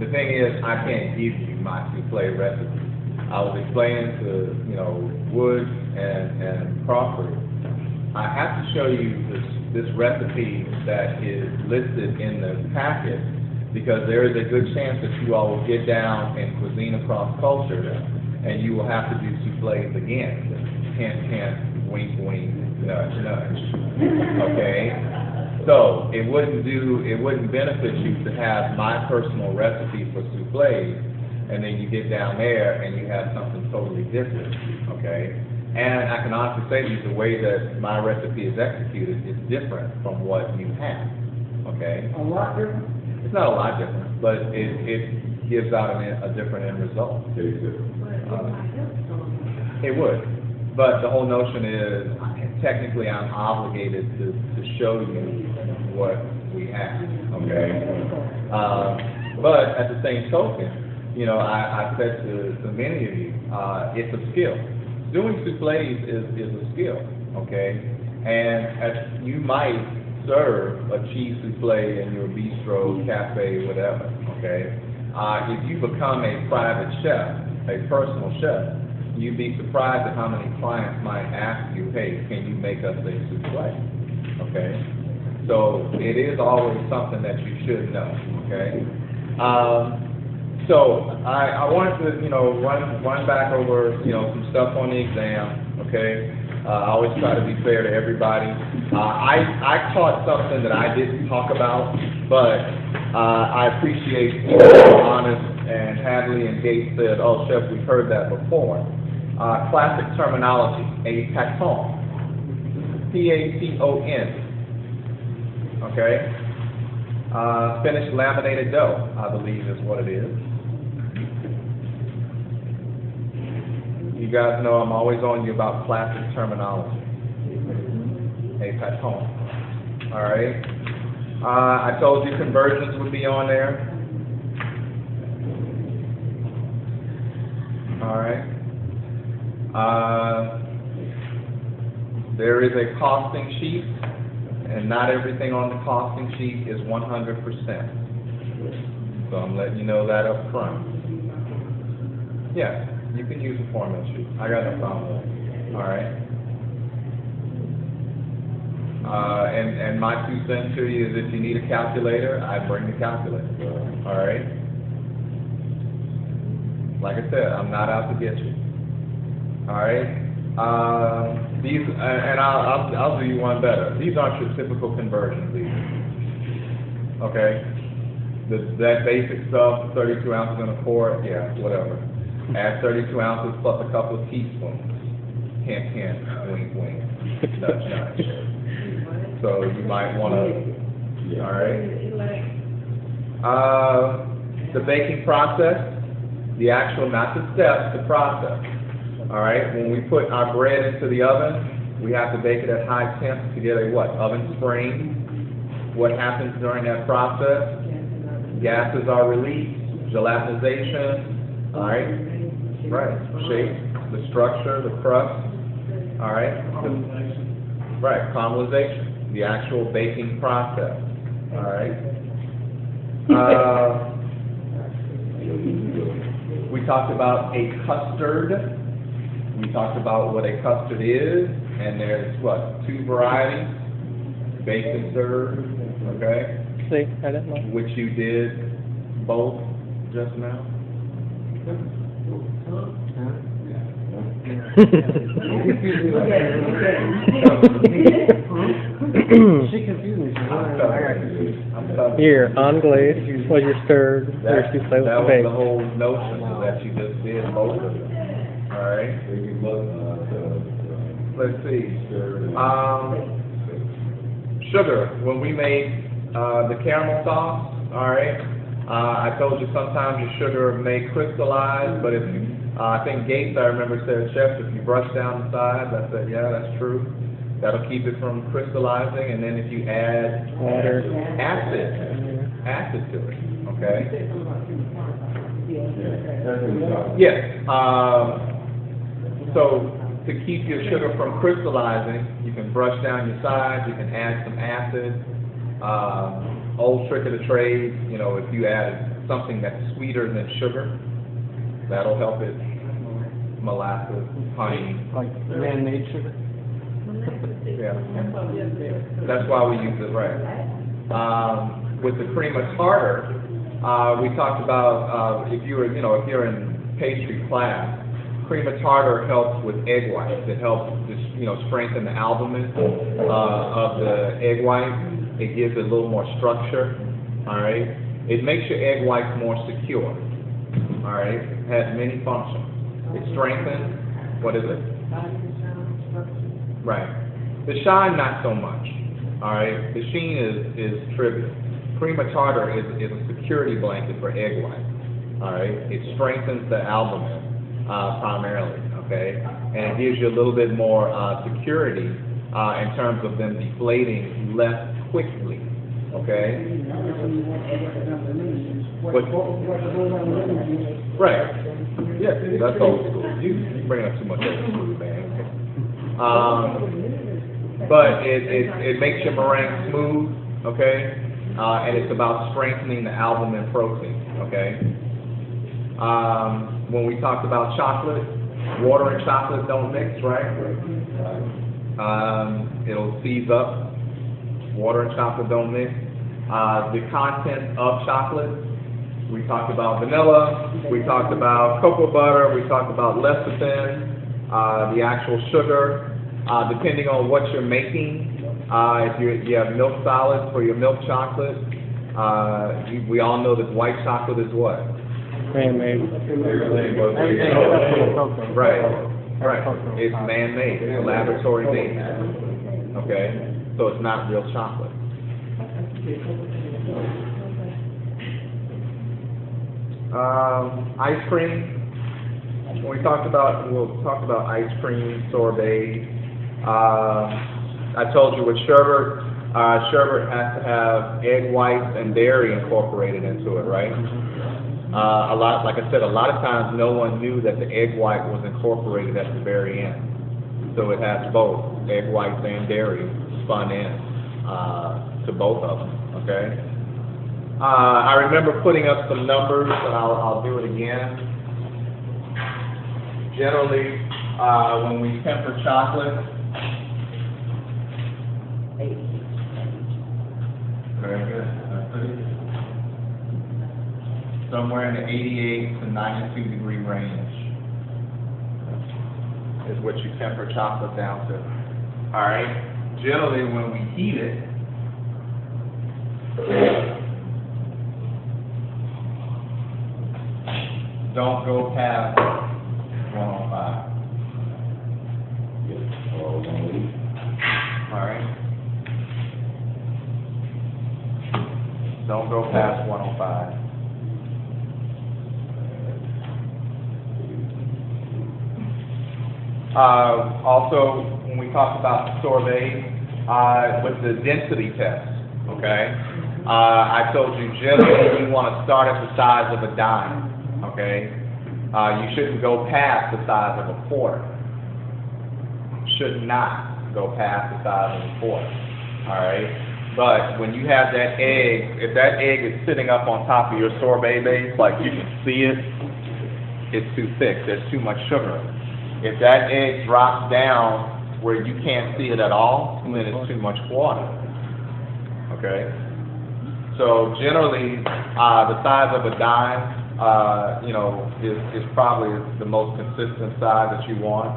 the thing is, I can't give you my souffle recipe. I was explaining to, Woods and Crawford, I have to show you this recipe that is listed in the packet because there is a good chance that you all will get down in cuisine across culture and you will have to do souffles again. Hint, wink, wink, nudge, nudge. Okay? So it wouldn't benefit you to have my personal recipe for souffles and then you get down there and you have something totally different. Okay? And I can honestly say to you, the way that my recipe is executed is different from what you have. Okay? A lot different? It's not a lot different, but it gives out a different end result. It would. But the whole notion is, technically, I'm obligated to show you what we have. Okay? But at the same token, I said to many of you, it's a skill. Doing souffles is a skill, okay? And as you might serve a cheese souffle in your bistro, cafe, whatever, okay? If you become a private chef, a personal chef, you'd be surprised at how many clients might ask you, hey, can you make us a souffle, okay? So it is always something that you should know, okay? So I wanted to, run back over, some stuff on the exam, okay? I always try to be fair to everybody. I caught something that I didn't talk about, but I appreciate Honest and Hadley and Gates said, oh, Chef, we've heard that before. Classic terminology, a paton, P-A-T-O-N, okay? Finished laminated dough, I believe is what it is. You guys know I'm always on you about classic terminology. A paton. All right. I told you conversions would be on there. All right. There is a costing sheet, and not everything on the costing sheet is 100%. So I'm letting you know that up front. Yeah. You can use a formula sheet. I got no problem with it. All right. And my 2 cents to you is if you need a calculator, I bring the calculator. All right. Like I said, I'm not out to get you. All right. These and I'll do you one better. These aren't your typical conversions either. Okay. That basic stuff, 32 ounces in a quart, yeah, whatever. Add 32 ounces plus a couple of teaspoons. Hint, hint, wink, wink, nudge, nudge. So you might want to, all right. The baking process, the actual, not the steps, the process. All right. When we put our bread into the oven, we have to bake it at high temps to get a what? Oven spring. What happens during that process? Gases are released, gelatinization. All right. Right, shape, the structure, the crust, all right? Right, caramelization, the actual baking process, all right? We talked about a custard. We talked about what a custard is, and there's what, 2 varieties, baked and served, okay? See, I didn't know. Which you did both just now. She confused me. Your anglaise was your stirred, your souffle That was was baked. the whole notion that you just did both of them. All right. Let's see. Sugar. When we made the caramel sauce, all right. I told you sometimes your sugar may crystallize, but if you, I think Gates, I remember said, Chef, if you brush down the sides, I said, yeah, that's true. That'll keep it from crystallizing, and then if you add Water. acid to it, okay? Yes. So to keep your sugar from crystallizing, you can brush down your sides, you can add some acid. old trick of the trade, you know, if you add something that's sweeter than sugar, that'll help it. Molasses, honey. Like man-made sugar? Yeah. That's why we use it, right. With the crema tartar, we talked about, if you're in pastry class, crema tartar helps with egg whites. It helps, strengthen the albumin of the egg white. It gives it a little more structure, all right? It makes your egg whites more secure, all right? It has many functions. It strengthens, what is it? Right. The shine, not so much, all right? The sheen is trivial. Crema tartar is a security blanket for egg white, all right? It strengthens the albumin primarily, okay? And it gives you a little bit more security in terms of them deflating less quickly, okay? Right. Yeah, that's old school. You bring up too much old school, man. But it makes your meringue smooth, okay? And it's about strengthening the albumin protein, okay? When we talked about chocolate, water and chocolate don't mix, right? It'll seize up. Water and chocolate don't mix. The content of chocolate, we talked about vanilla, we talked about cocoa butter, we talked about lecithin, the actual sugar, depending on what you're making. If you have milk solids for your milk chocolate, we all know that white chocolate is what? Man-made. Right, right. It's man-made, it's laboratory made, okay? So it's not real chocolate. Ice cream. When we'll talk about ice cream, sorbet. I told you with sherbet, sherbet has to have egg whites and dairy incorporated into it, right? Like I said, a lot of times no one knew that the egg white was incorporated at the very end. So it has both egg whites and dairy spun in to both of them, okay? I remember putting up some numbers, and I'll do it again. Generally, when we temper chocolate, very good. Somewhere in the 88 to 92 degree range is what you temper chocolate down to. All right. Generally, when we heat it, don't go past 105. All right. Don't go past 105. Also, when we talk about sorbet, with the density test, okay, I told you generally you want to start at the size of a dime, okay? You shouldn't go past the size of a quarter. Should not go past the size of a quarter, all right? But when you have that egg, if that egg is sitting up on top of your sorbet base, like you can see it, it's too thick, there's too much sugar in it. If that egg drops down where you can't see it at all, then it's too much water, okay? So generally, the size of a dime, is probably the most consistent size that you want.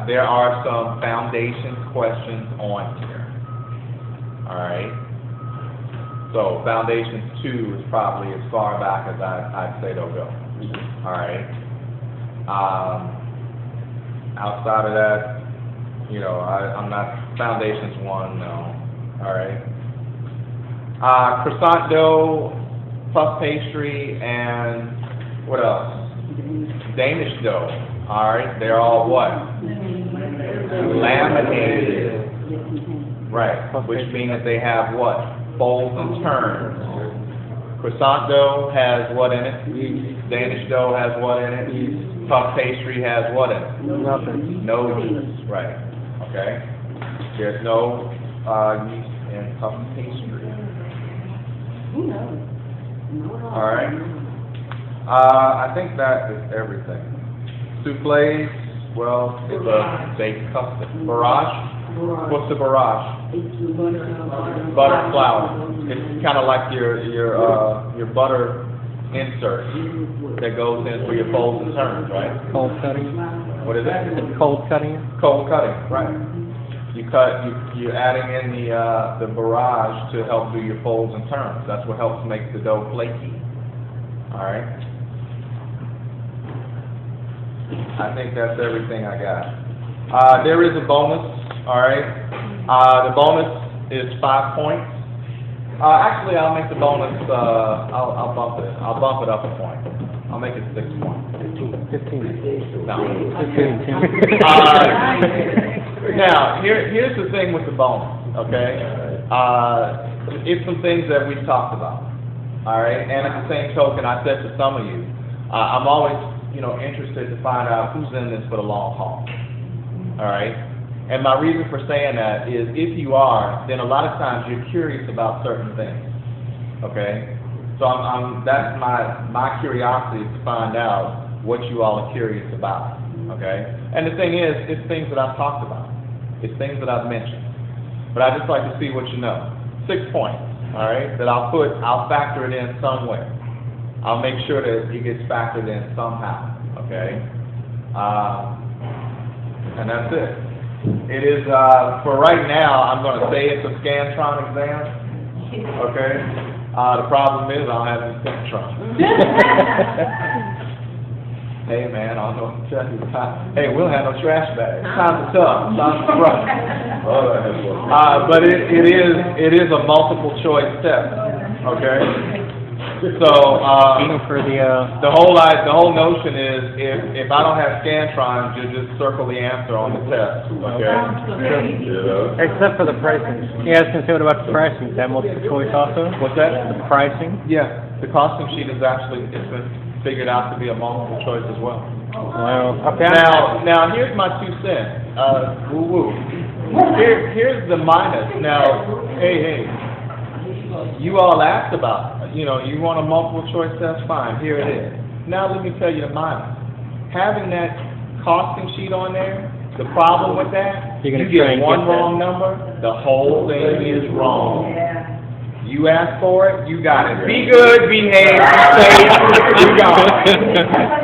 There are some foundation questions on here, all right? So foundation 2 is probably as far back as I'd say they'll go, all right? Outside of that, I'm not, foundation's 1, no, all right? Croissant dough, puff pastry, and what else? Danish dough, all right? They're all what? Laminated, right, which means that they have what? Folds and turns. Croissant dough has what in it? Danish dough has what in it? Puff pastry has what in it? Nothing. No yeast, right, okay? There's no yeast in puff pastry. All right. I think that is everything. Souffles, well, it's a baked custard. Barrage? What's the barrage? Butter flour. It's kind of like your butter insert that goes in for your folds and turns, right? Cold cutting. What is it? It's cold cutting. Cold cutting, right. You're adding in the barrage to help do your folds and turns. That's what helps make the dough flaky. All right. I think that's everything I got. There is a bonus. All right. The bonus is 5 points. Actually, I'll make the bonus. I'll bump it. I'll bump it up a point. I'll make it 6 points. 15. No. 15. Now, here's the thing with the bonus, okay? It's some things that we've talked about, all right? And at the same token, I said to some of you, I'm always, interested to find out who's in this for the long haul, all right? And my reason for saying that is if you are, then a lot of times you're curious about certain things, okay? So that's my curiosity to find out what you all are curious about, okay? And the thing is, it's things that I've talked about. It's things that I've mentioned. But I just like to see what you know. 6 points, all right, that I'll factor it in somewhere. I'll make sure that it gets factored in somehow, okay? And that's it. It is, for right now, I'm going to say it's a Scantron exam, okay? The problem is I don't have any Scantron. Hey man, I don't know what to tell you. Hey, we don't have no trash bags. Times are tough. Times are rough. But it is a multiple choice test, okay? So, Even for the whole notion is if I don't have Scantron, you just circle the answer on the test, okay? except for the pricing. Yeah, I was gonna say, what about the pricing? Is that multiple choice also? What's that? The pricing? Yeah, the costing sheet is actually, it's been figured out to be a multiple choice as well. Well, Now here's my 2 cents. Woo-woo. Here's the minus. Now, hey, you all asked about it. You want a multiple choice test? Fine, here it is. Now let me tell you the minus. Having that costing sheet on there, the problem with that, You're gonna you try get and one get that. wrong number, the whole thing is wrong. You asked for it, you got it. Be good, behave, be safe, you got it.